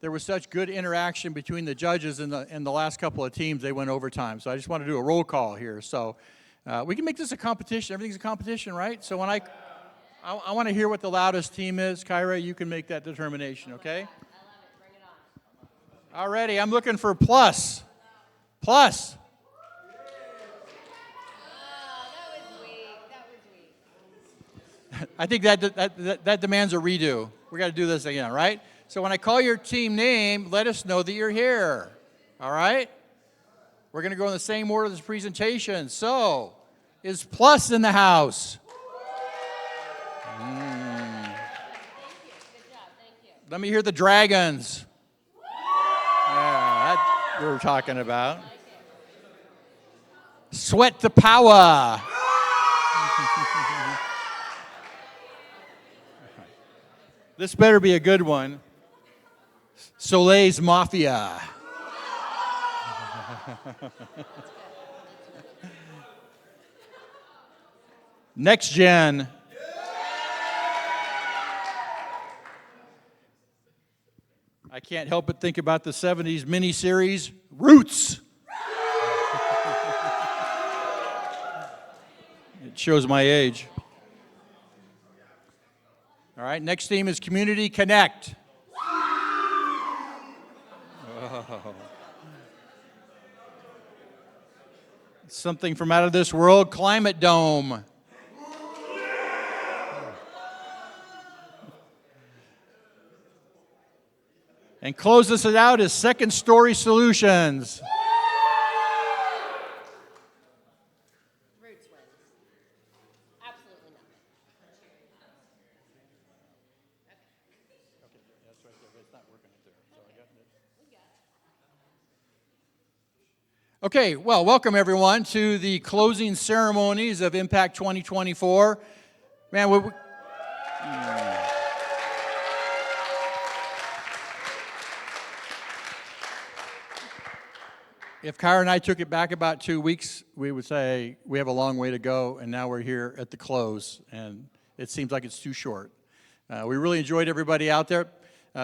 there was such good interaction between the judges and the last couple of teams, they went overtime. So I just want to do a roll call here. So we can make this a competition. Everything's a competition, right? So when I want to hear what the loudest team is. Kyra, you can make that determination, okay? I love it. Bring it on. All righty, I'm looking for plus. Plus. I think that demands a redo. We got to do this again, right? So when I call your team name, let us know that you're here. All right? We're going to go in the same order of this presentation. So, is Plus in the house? Thank you. Good job. Thank you. Let me hear the Dragons. Yeah, that's what we're talking about. Sweat the power. This better be a good one. Soleil's Mafia. Next Gen. I can't help but think about the 70s miniseries, Roots. It shows my age. All right, next theme is Community Connect. Oh. Something from out of this world, Climate Dome. And closes it out is Second Story Solutions. Roots wins. Absolutely nothing. Okay, well, welcome everyone to the closing ceremonies of Impact 2024. Man, if Kyra and I took it back about 2 weeks, we would say we have a long way to go, and now we're here at the close, and it seems like it's too short. We really enjoyed everybody out there.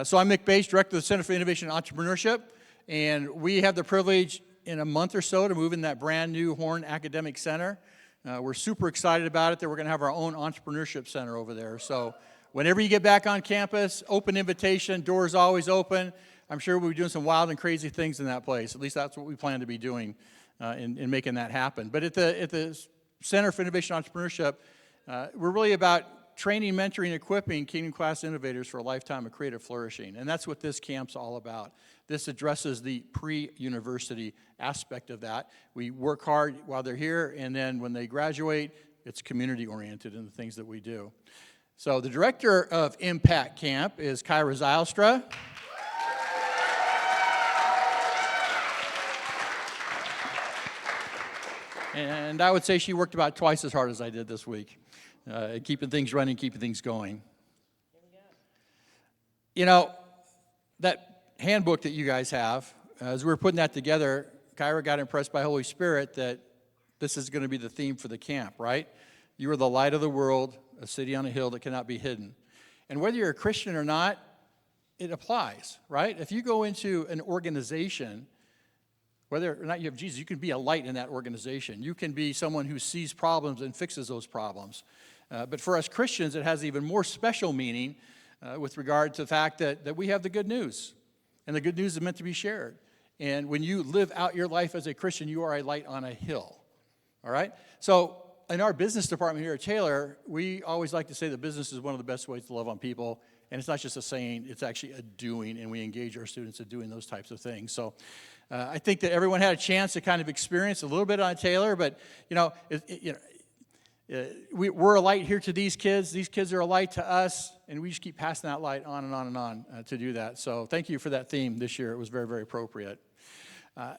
So I'm Mick Bates, Director of the Center for Innovation and Entrepreneurship, and we have the privilege in a month or so to move in that brand new Horn Academic Center. We're super excited about it that we're going to have our own entrepreneurship center over there. So whenever you get back on campus, open invitation, doors always open. I'm sure we'll be doing some wild and crazy things in that place. At least that's what we plan to be doing in making that happen. But at the Center for Innovation and Entrepreneurship, we're really about training, mentoring, equipping Kingdom Class innovators for a lifetime of creative flourishing. And that's what this camp's all about. This addresses the pre-university aspect of that. We work hard while they're here, and then when they graduate, it's community-oriented in the things that we do. So the director of Impact Camp is Kyra Zylstra. And I would say she worked about twice as hard as I did this week, keeping things running, keeping things going. You know, that handbook that you guys have, as we were putting that together, Kyra got impressed by Holy Spirit that this is going to be the theme for the camp, right? You are the light of the world, a city on a hill that cannot be hidden. And whether you're a Christian or not, it applies, right? If you go into an organization, whether or not you have Jesus, you can be a light in that organization. You can be someone who sees problems and fixes those problems. But for us Christians, it has even more special meaning with regard to the fact that we have the good news. And the good news is meant to be shared. And when you live out your life as a Christian, you are a light on a hill. All right? So in our business department here at Taylor, we always like to say that business is one of the best ways to love on people. And it's not just a saying, it's actually a doing, and we engage our students in doing those types of things. So I think that everyone had a chance to kind of experience a little bit on Taylor, but, we're a light here to these kids. These kids are a light to us, and we just keep passing that light on and on and on to do that. So thank you for that theme this year. It was very, very appropriate.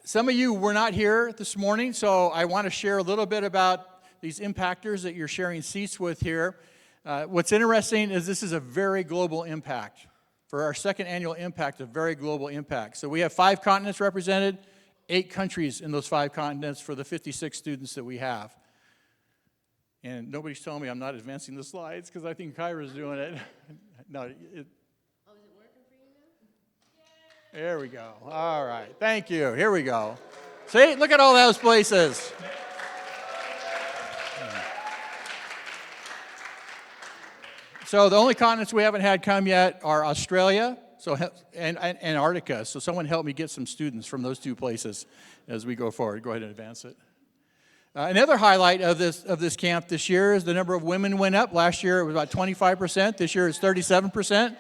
Some of you were not here this morning, so I want to share a little bit about these impactors that you're sharing seats with here. What's interesting is this is a very global impact. For our second annual impact, a very global impact. So we have 5 continents represented, 8 countries in those 5 continents for the 56 students that we have. And nobody's telling me I'm not advancing the slides because I think Kyra's doing it. No. Oh, is it working for you now? There we go. All right. Thank you. Here we go. See, look at all those places. So the only continents we haven't had come yet are Australia and Antarctica. So someone help me get some students from those two places as we go forward. Go ahead and advance it. Another highlight of this camp this year is the number of women went up. Last year it was about 25%. This year it's 37%.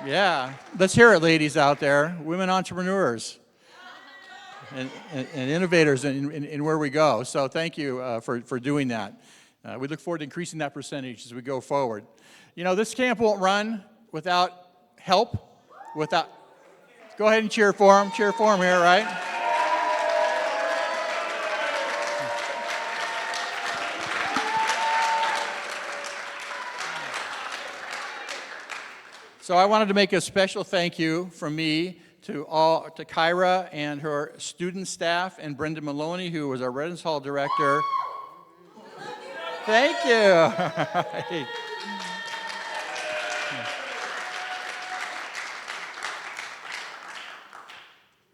Yeah, let's hear it, ladies out there. Women entrepreneurs and innovators in where we go. So thank you for doing that. We look forward to increasing that percentage as we go forward. You know, this camp won't run without help, go ahead and cheer for them. Cheer for them here, right? So I wanted to make a special thank you from me to Kyra and her student staff and Brenda Maloney, who was our residence hall director. Thank you.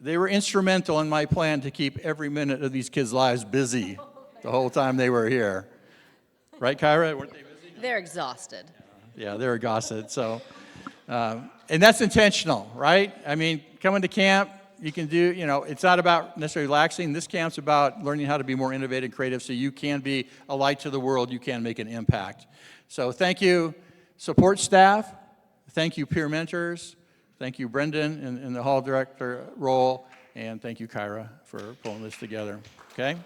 They were instrumental in my plan to keep every minute of these kids' lives busy the whole time they were here. Right, Kyra? Weren't they busy? They're exhausted. Yeah, they're exhausted. So, and that's intentional, right? I mean, coming to camp, you can do, you know, it's not about necessarily relaxing. This camp's about learning how to be more innovative and creative so you can be a light to the world. You can make an impact. So thank you, support staff. Thank you, peer mentors. Thank you, Brendan, in the hall director role. And thank you, Kyra, for pulling this together. Okay? Your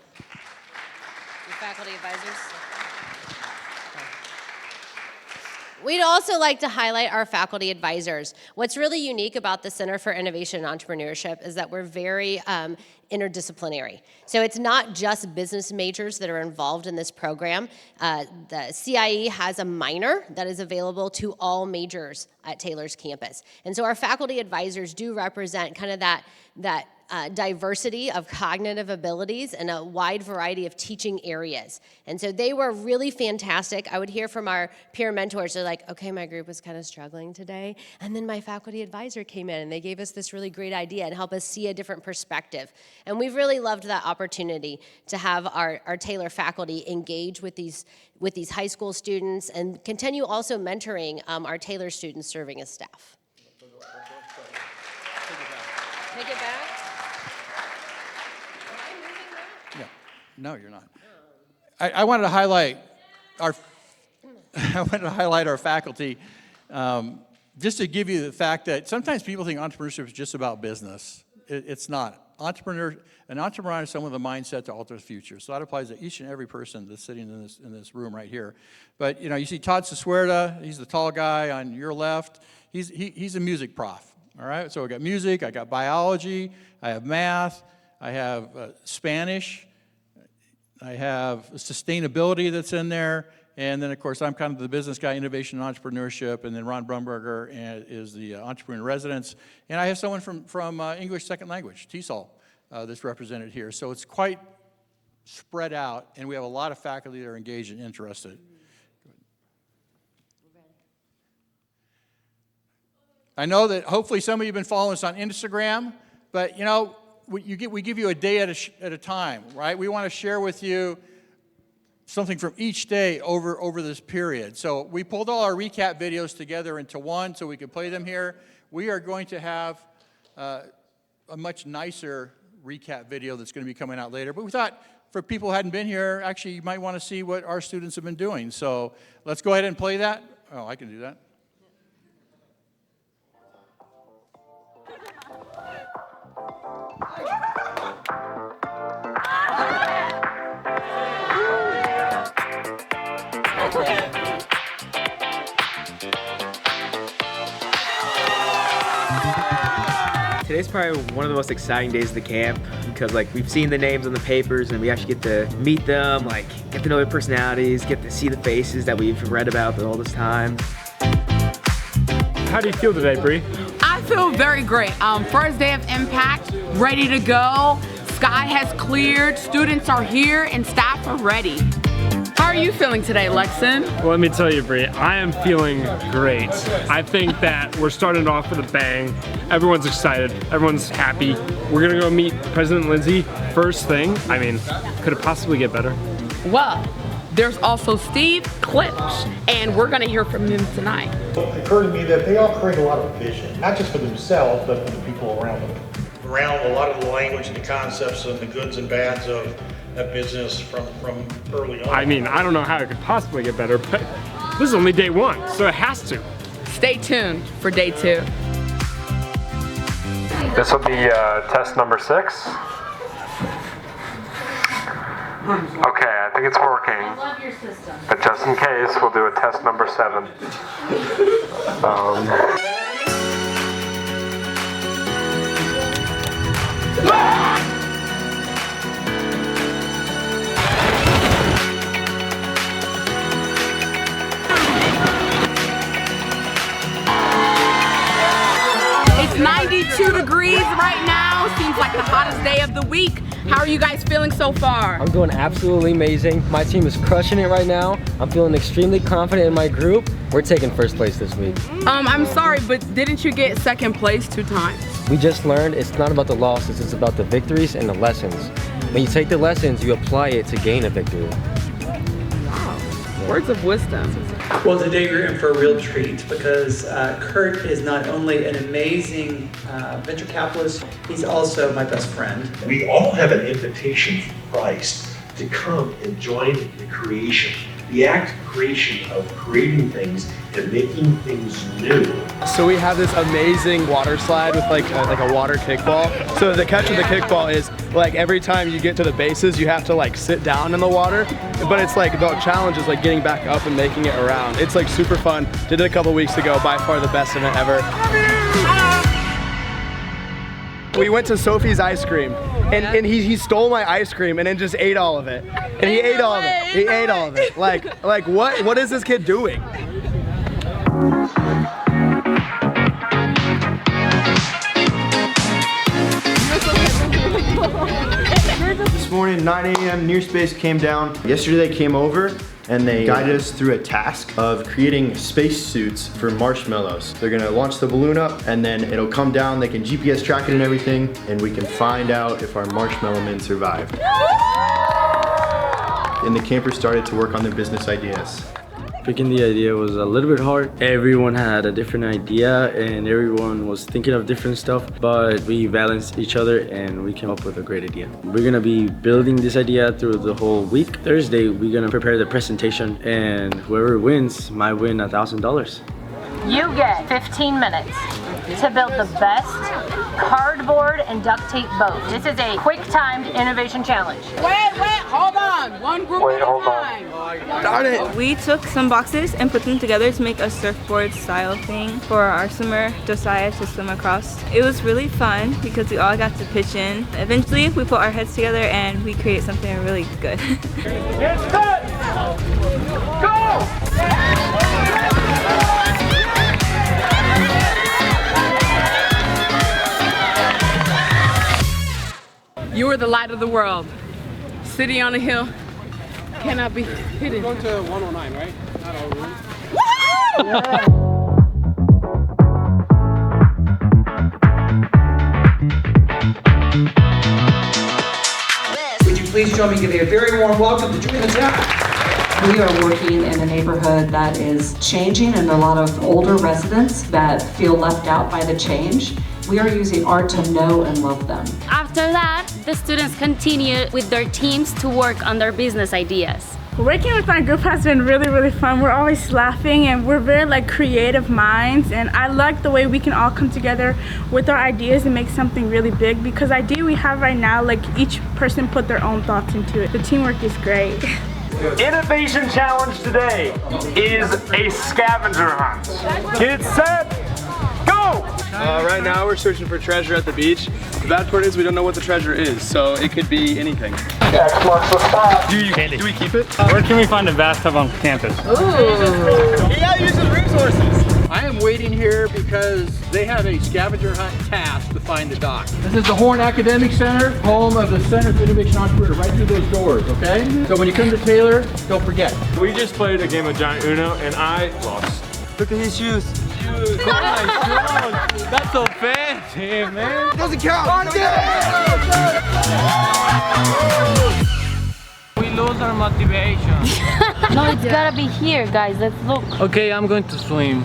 faculty advisors. We'd also like to highlight our faculty advisors. What's really unique about the Center for Innovation and Entrepreneurship is that we're very interdisciplinary. So it's not just business majors that are involved in this program. The CIE has a minor that is available to all majors at Taylor's campus. And so our faculty advisors do represent kind of that diversity of cognitive abilities and a wide variety of teaching areas. And so they were really fantastic. I would hear from our peer mentors, they're like, okay, my group was kind of struggling today. And then my faculty advisor came in and they gave us this really great idea and helped us see a different perspective. And we've really loved that opportunity to have our Taylor faculty engage with these high school students and continue also mentoring our Taylor students serving as staff. Take it back. No, you're not. I wanted to highlight our faculty, just to give you the fact that sometimes people think entrepreneurship is just about business. It's not. An entrepreneur is someone with a mindset to alter the future. So that applies to each and every person that's sitting in this room right here. But you know, you see Todd Seswerda, he's the tall guy on your left. He's a music prof. All right. So I got music, I got biology, I have math, I have Spanish. I have sustainability that's in there, and then, of course, I'm kind of the business guy, innovation and entrepreneurship, and then Ron Brumberger is the entrepreneur in residence, and I have someone from English second language, TESOL, that's represented here. So it's quite spread out, and we have a lot of faculty that are engaged and interested. I know that hopefully some of you have been following us on Instagram, but, you know, we give you a day at a time, right? We want to share with you something from each day over this period. So we pulled all our recap videos together into one so we could play them here. We are going to have a much nicer recap video that's going to be coming out later. But we thought for people who hadn't been here, actually you might want to see what our students have been doing. So let's go ahead and play that. Oh, I can do that. Today's probably one of the most exciting days of the camp because like we've seen the names on the papers and we actually get to meet them, like get to know their personalities, get to see the faces that we've read about all this time. How do you feel today, Bree? I feel very great. First day of Impact, ready to go. Sky has cleared, students are here, and staff are ready. are you feeling today, Lexon? Well, let me tell you, Bree, I am feeling great. I think that we're starting off with a bang. Everyone's excited. Everyone's happy. We're gonna go meet President Lindsay first thing. I mean, could it possibly get better? Well, there's also Steve Clips, and we're gonna hear from him tonight. It occurred to me that they all create a lot of vision, not just for themselves, but for the people around them. Around a lot of the language and the concepts and the goods and bads of business from early on. I mean, I don't know how it could possibly get better, but this is only day one, so it has to. Stay tuned for day 2. This will be test number 6. Okay, I think it's working. I love your system. But just in case, we'll do a test number 7. It's 92 degrees right now. Seems like the hottest day of the week. How are you guys feeling so far? I'm doing absolutely amazing. My team is crushing it right now. I'm feeling extremely confident in my group. We're taking first place this week. I'm sorry, but didn't you get second place 2 times? We just learned it's not about the losses, it's about the victories and the lessons. When you take the lessons, you apply it to gain a victory. Words of wisdom. Well, today we're in for a real treat because Kurt is not only an amazing venture capitalist, he's also my best friend. We all have an invitation from Christ to come and join the creation, the act of creation of creating things and making things new. So we have this amazing water slide with like a water kickball. So the catch of the kickball is like every time you get to the bases, you have to like sit down in the water. But it's like the challenge is like getting back up and making it around. It's like super fun. Did it a couple weeks ago. By far the best event ever. We went to Sophie's Ice Cream, and he stole my ice cream and then just ate all of it. And he ate all of it. He ate all of it. Like what is this kid doing? This morning, 9 a.m., Nearspace came down. Yesterday they came over and they guided us through a task of creating spacesuits for marshmallows. They're gonna launch the balloon up and then it'll come down, they can GPS track it and everything, and we can find out if our marshmallow men survived. And the campers started to work on their business ideas. Picking the idea was a little bit hard. Everyone had a different idea and everyone was thinking of different stuff, but we balanced each other and we came up with a great idea. We're gonna be building this idea through the whole week. Thursday, we're gonna prepare the presentation and whoever wins might win $1,000. You get 15 minutes to build the best cardboard and duct tape boat. This is a quick timed innovation challenge. Wait, hold on. One group at a time. Darn it. We took some boxes and put them together to make a surfboard style thing for our swimmer, Josiah, to swim across. It was really fun because we all got to pitch in. Eventually, we put our heads together and we created something really good. Get set! Go! You are the light of the world. City on a hill cannot be hidden. We're going to 109, right? Not our room. Would you please join me in giving a very warm welcome to Julie Natal. We are working in a neighborhood that is changing and a lot of older residents that feel left out by the change. We are using art to know and love them. After that, the students continue with their teams to work on their business ideas. Working with my group has been really fun. We're always laughing and we're very creative minds, and I like the way we can all come together with our ideas and make something really big, because the idea we have right now, each person put their own thoughts into it. The teamwork is great. Innovation challenge today is a scavenger hunt. Get set, go! Right now we're searching for treasure at the beach. The bad part is we don't know what the treasure is, so it could be anything. X marks the spot. Do we keep it? Where can we find a bathtub on campus? Ooh. He uses resources. I am waiting here because they have a scavenger hunt task to find the dock. This is the Horn Academic Center, home of the Center for Innovation Entrepreneur, right through those doors, okay? So when you come to Taylor, don't forget. We just played a game of Giant Uno and I lost. Look at his shoes. Oh my God, that's so fancy, man. Doesn't count. We lose our motivation. No, it's gotta be here, guys. Let's look. Okay, I'm going to swim.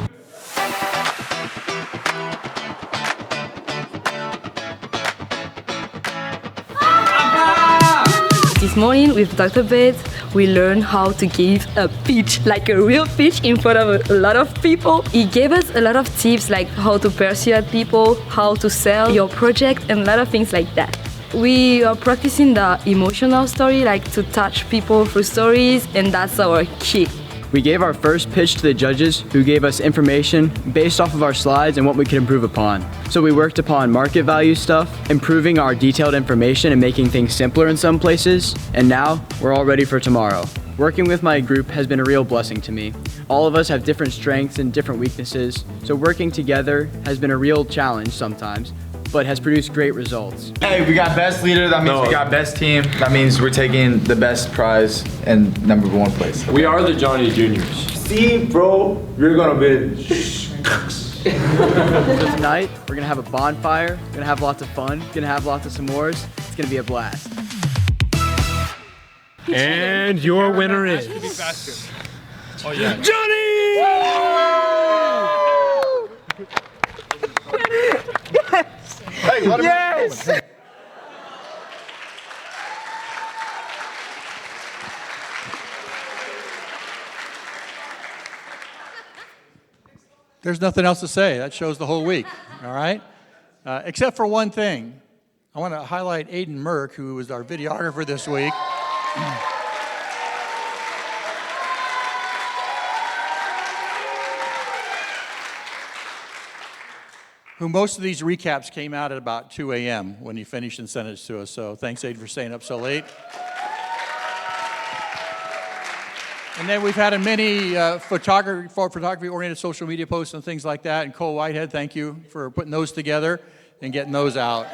This morning with Dr. Bates, we learned how to give a pitch, like a real pitch in front of a lot of people. He gave us a lot of tips like how to persuade people, how to sell your project, and a lot of things like that. We are practicing the emotional story, like to touch people through stories, and that's our key. We gave our first pitch to the judges who gave us information based off of our slides and what we could improve upon. So we worked upon market value stuff, improving our detailed information and making things simpler in some places, and now we're all ready for tomorrow. Working with my group has been a real blessing to me. All of us have different strengths and different weaknesses, so working together has been a real challenge sometimes, but has produced great results. Hey, we got best leader, that means we got best team. That means we're taking the best prize and #1 place. We are the Johnny Juniors. See, bro, you're gonna be... So tonight, we're gonna have a bonfire, we're gonna have lots of fun, gonna have lots of s'mores. It's gonna be a blast. And your winner is... Oh, yeah. Johnny! Hey, let him Yes! There's nothing else to say. That shows the whole week, all right? Except for one thing. I want to highlight Aiden Merck, who was our videographer this week. Who most of these recaps came out at about 2 a.m. when he finished and sent it to us. So thanks, Aiden, for staying up so late. And then we've had a many photography-oriented social media posts and things like that. And Cole Whitehead, thank you for putting those together and getting those out.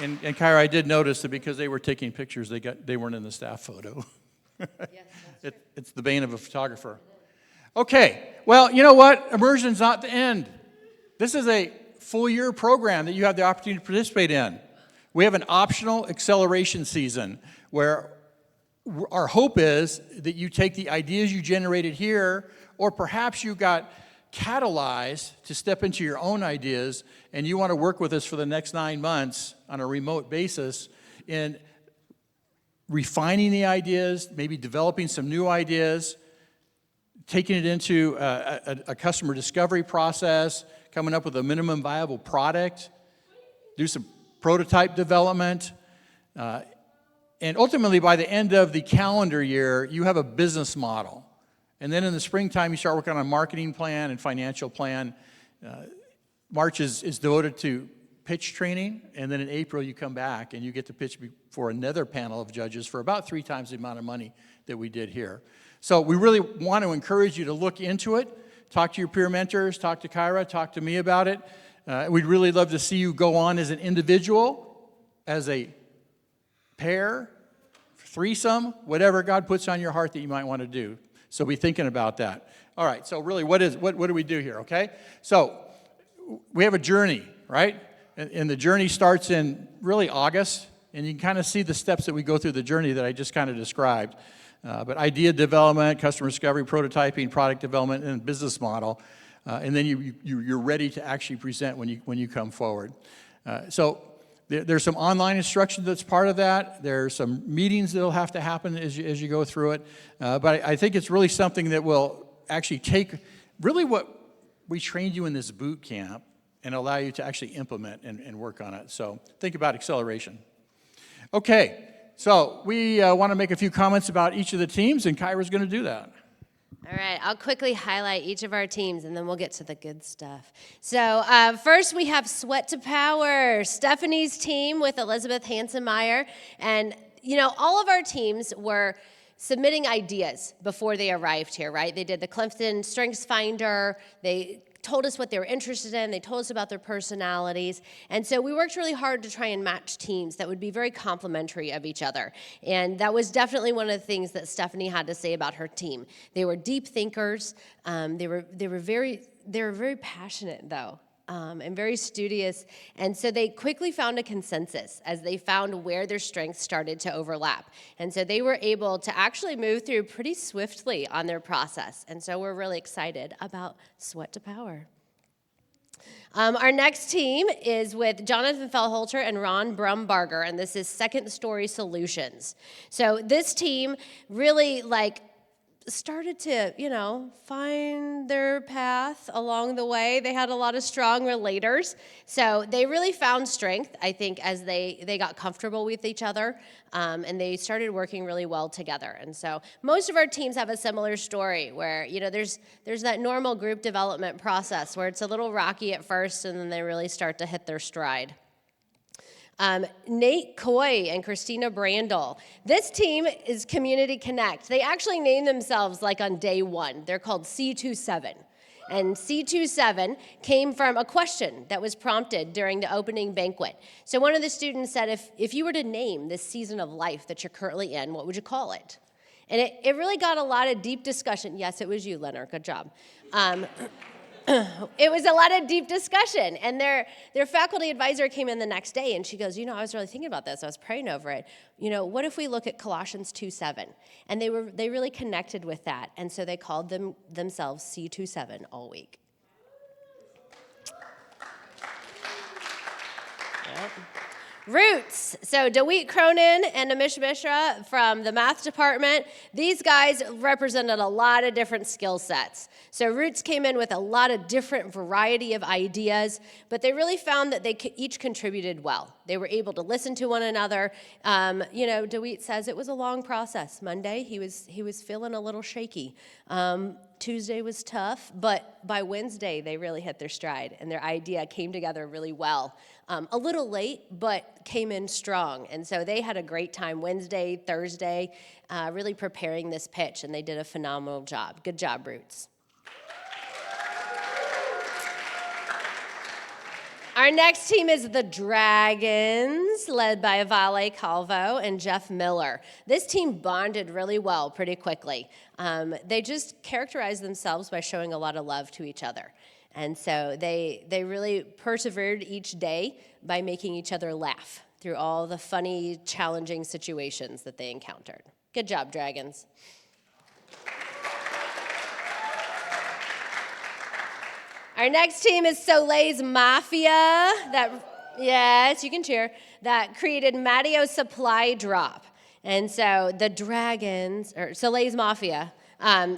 And Kyra, I did notice that because they were taking pictures, they weren't in the staff photo. It's the bane of a photographer. Okay, well, you know what? Immersion's not the end. This is a full-year program that you have the opportunity to participate in. We have an optional acceleration season where our hope is that you take the ideas you generated here, or perhaps you got catalyzed to step into your own ideas, and you want to work with us for the next 9 months on a remote basis in refining the ideas, maybe developing some new ideas, taking it into a customer discovery process, coming up with a minimum viable product, do some prototype development, and ultimately by the end of the calendar year, you have a business model. And then in the springtime, you start working on a marketing plan and financial plan. March is devoted to pitch training, and then in April you come back and you get to pitch before another panel of judges for about 3 times the amount of money that we did here. So we really want to encourage you to look into it, talk to your peer mentors, talk to Kyra, talk to me about it. We'd really love to see you go on as an individual, as a pair, threesome, whatever God puts on your heart that you might want to do. So be thinking about that. All right, so really what do we do here, okay? So we have a journey, right? And the journey starts in really August, and you can kind of see the steps that we go through the journey that I just kind of described. But idea development, customer discovery, prototyping, product development, and business model. And then you're ready to actually present when you come forward. So there's some online instruction that's part of that. There's some meetings that'll have to happen as you go through it. But I think it's really something that will actually take really what we trained you in this boot camp and allow you to actually implement and work on it. So think about acceleration. Okay. So we want to make a few comments about each of the teams, and Kyra's going to do that. All right, I'll quickly highlight each of our teams, and then we'll get to the good stuff. So first we have Sweat to Power, Stephanie's team with Elizabeth Hansenmeyer. And, you know, all of our teams were submitting ideas before they arrived here, right? They did the Clifton Strengths Finder. They told us what they were interested in. They told us about their personalities. And so we worked really hard to try and match teams that would be very complementary of each other. And that was definitely one of the things that Stephanie had to say about her team. They were deep thinkers. They were very passionate, though. And very studious. And so they quickly found a consensus as they found where their strengths started to overlap. And so they were able to actually move through pretty swiftly on their process. And so we're really excited about Sweat to Power. Our next team is with Jonathan Fellholter and Ron Brumbarger, and this is Second Story Solutions. So this team really started to, find their path along the way. They had a lot of strong relators. So they really found strength, I think, as they got comfortable with each other, and they started working really well together. And so most of our teams have a similar story where, there's that normal group development process where it's a little rocky at first, and then they really start to hit their stride. Nate Coy and Christina Brandel. This team is Community Connect. They actually named themselves on day one. They're called C27. And C27 came from a question that was prompted during the opening banquet. So one of the students said, if you were to name this season of life that you're currently in, what would you call it? And it really got a lot of deep discussion. Yes, it was you, Leonard. Good job. It was a lot of deep discussion, and their faculty advisor came in the next day, and she goes, I was really thinking about this. I was praying over it. What if we look at Colossians 2:7? And they really connected with that, and so they called themselves C27 all week. Yep. Roots. So DeWitt Cronin and Amish Mishra from the math department, these guys represented a lot of different skill sets. So Roots came in with a lot of different variety of ideas, but they really found that they each contributed well. They were able to listen to one another. DeWitt says it was a long process. Monday, he was feeling a little shaky. Tuesday was tough, but by Wednesday, they really hit their stride, and their idea came together really well. A little late, but came in strong. And so they had a great time Wednesday, Thursday, really preparing this pitch, and they did a phenomenal job. Good job, Roots. Our next team is the Dragons, led by Vale Calvo and Jeff Miller. This team bonded really well pretty quickly. They just characterized themselves by showing a lot of love to each other. And so they really persevered each day by making each other laugh through all the funny, challenging situations that they encountered. Good job, Dragons. Our next team is Soleil's Mafia. Yes, you can cheer. That created Matteo Supply Drop. And so the Dragons, or Soleil's Mafia,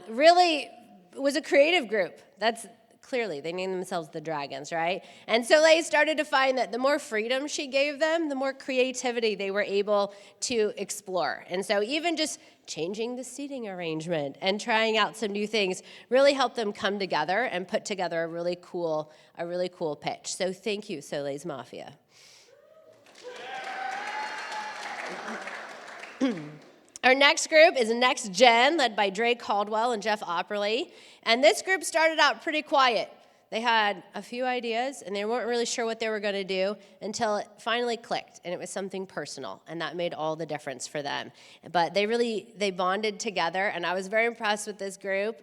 really was a creative group. That's clearly, they named themselves the Dragons, right? And Soleil started to find that the more freedom she gave them, the more creativity they were able to explore. And so even just changing the seating arrangement and trying out some new things really helped them come together and put together a really cool pitch. So thank you, Soleil's Mafia. Our next group is Next Gen, led by Dre Caldwell and Jeff Opperly. And this group started out pretty quiet. They had a few ideas, and they weren't really sure what they were going to do until it finally clicked, and it was something personal, and that made all the difference for them. But they bonded together, and I was very impressed with this group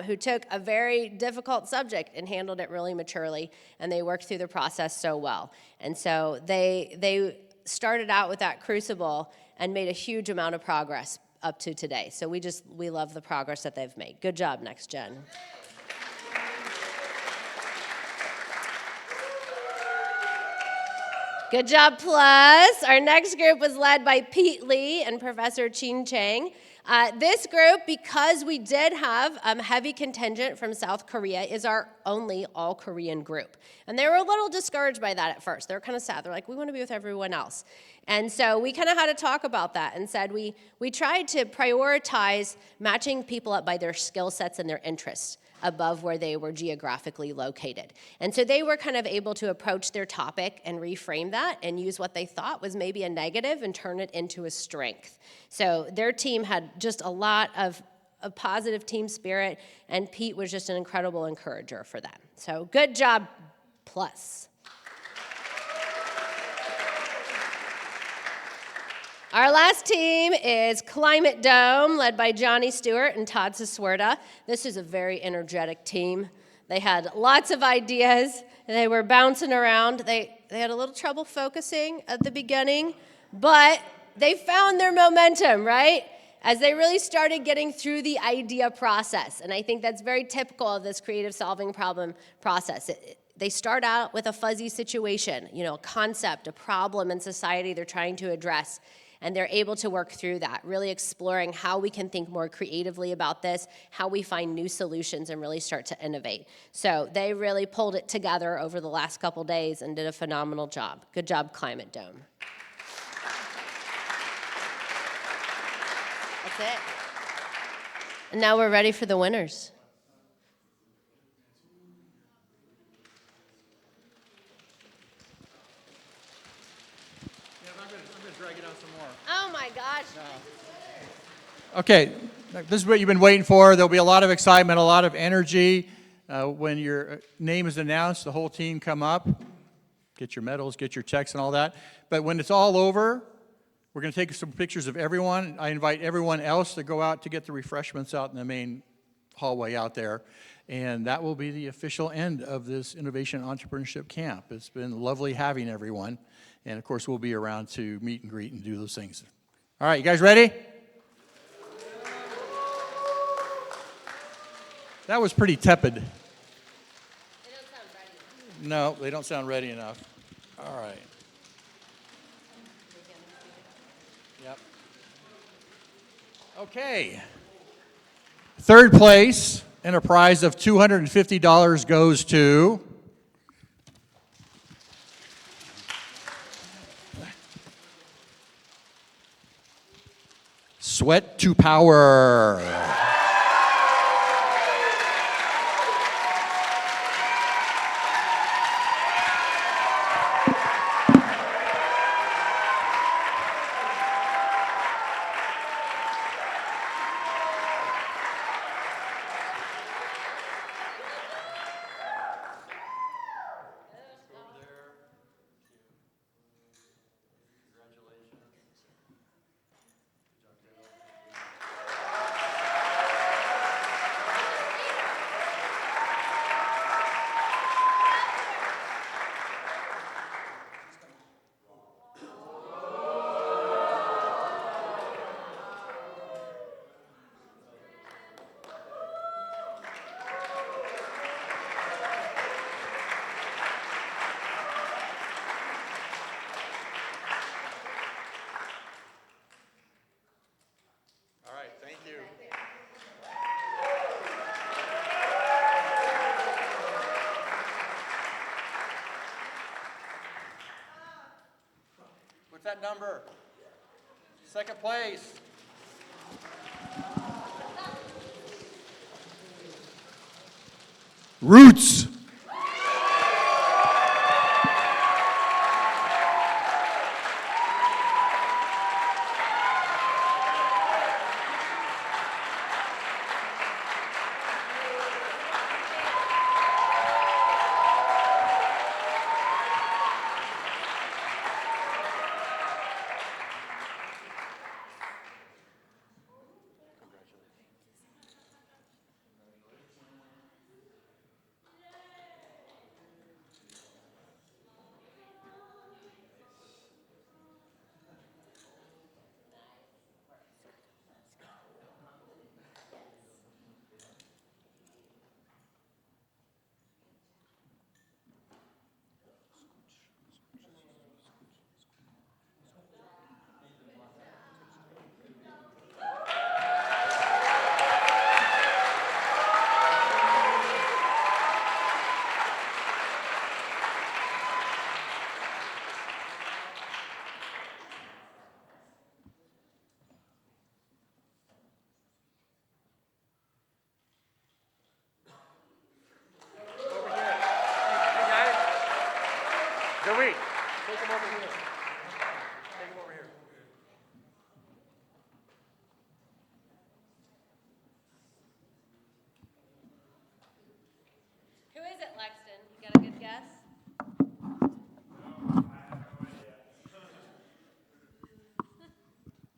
who took a very difficult subject and handled it really maturely, and they worked through the process so well. And so they started out with that crucible and made a huge amount of progress up to today. So we love the progress that they've made. Good job, Next Gen. Good job, Plus. Our next group was led by Pete Lee and Professor Chin Chang. This group, because we did have heavy contingent from South Korea, is our only all-Korean group. And they were a little discouraged by that at first. They were kind of sad. They're like, we want to be with everyone else. And so we kind of had to talk about that and said we tried to prioritize matching people up by their skill sets and their interests above where they were geographically located. And so they were kind of able to approach their topic and reframe that and use what they thought was maybe a negative and turn it into a strength. So their team had just a lot of positive team spirit, and Pete was just an incredible encourager for them. So good job, plus. Our last team is Climate Dome, led by Johnny Stewart and Todd Siswerda. This is a very energetic team. They had lots of ideas. They were bouncing around. They had a little trouble focusing at the beginning, but they found their momentum, right? As they really started getting through the idea process. And I think that's very typical of this creative solving problem process. They start out with a fuzzy situation, a concept, a problem in society they're trying to address. And they're able to work through that, really exploring how we can think more creatively about this, how we find new solutions and really start to innovate. So they really pulled it together over the last couple days and did a phenomenal job. Good job, Climate Dome. That's it. And now we're ready for the winners. Oh my gosh. Okay, this is what you've been waiting for. There'll be a lot of excitement, a lot of energy. When your name is announced, the whole team come up, get your medals, get your checks and all that. But when it's all over, we're going to take some pictures of everyone. I invite everyone else to go out to get the refreshments out in the main hallway out there. And that will be the official end of this Innovation Entrepreneurship Camp. It's been lovely having everyone. And of course, we'll be around to meet and greet and do those things. All right, you guys ready? That was pretty tepid. They don't sound ready. No, they don't sound ready enough. All right. Yep. Okay. Third place, and a prize of $250 goes to Sweat to Power. What's that number? Second place. Roots.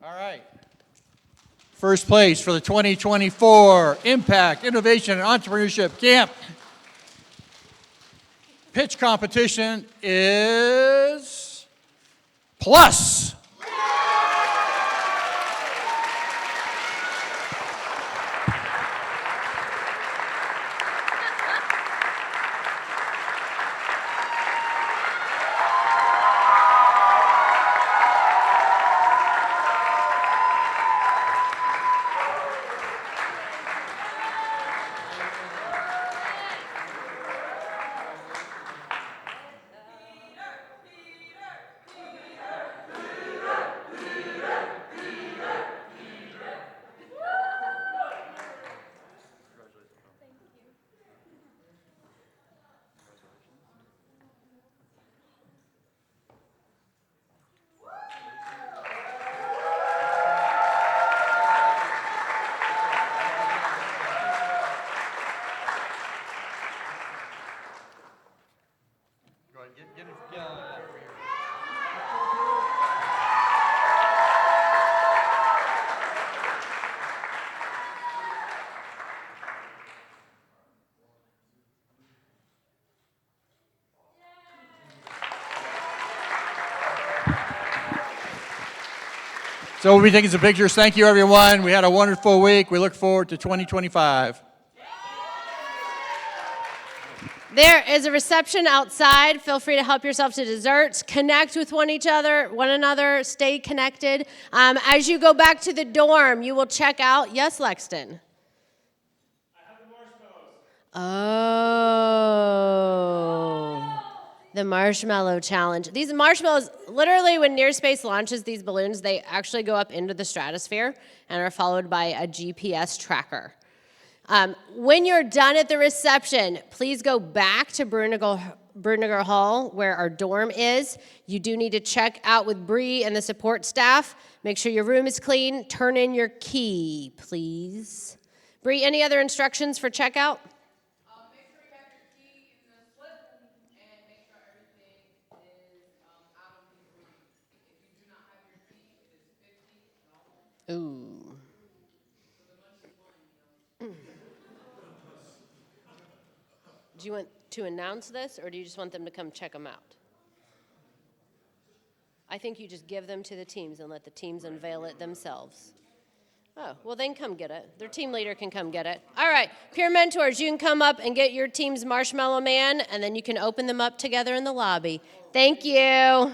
All right. First place for the 2024 Impact, Innovation, and Entrepreneurship Camp pitch competition is Plus. So we'll be taking some pictures. Thank you, everyone. We had a wonderful week. We look forward to 2025. There is a reception outside. Feel free to help yourself to desserts. Connect with one another. Stay connected. As you go back to the dorm, you will check out. Yes, Lexton. Oh, the marshmallow challenge. These marshmallows, literally when Nearspace launches these balloons, they actually go up into the stratosphere and are followed by a GPS tracker. When you're done at the reception, please go back to Bruniger Hall where our dorm is. You do need to check out with Bree and the support staff. Make sure your room is clean. Turn in your key, please. Bree, any other instructions for checkout? Ooh. Do you want to announce this, or do you just want them to come check them out? I think you just give them to the teams and let the teams unveil it themselves. Oh, well, then come get it. Their team leader can come get it. All right, peer mentors, you can come up and get your team's Marshmallow Man, and then you can open them up together in the lobby. Thank you.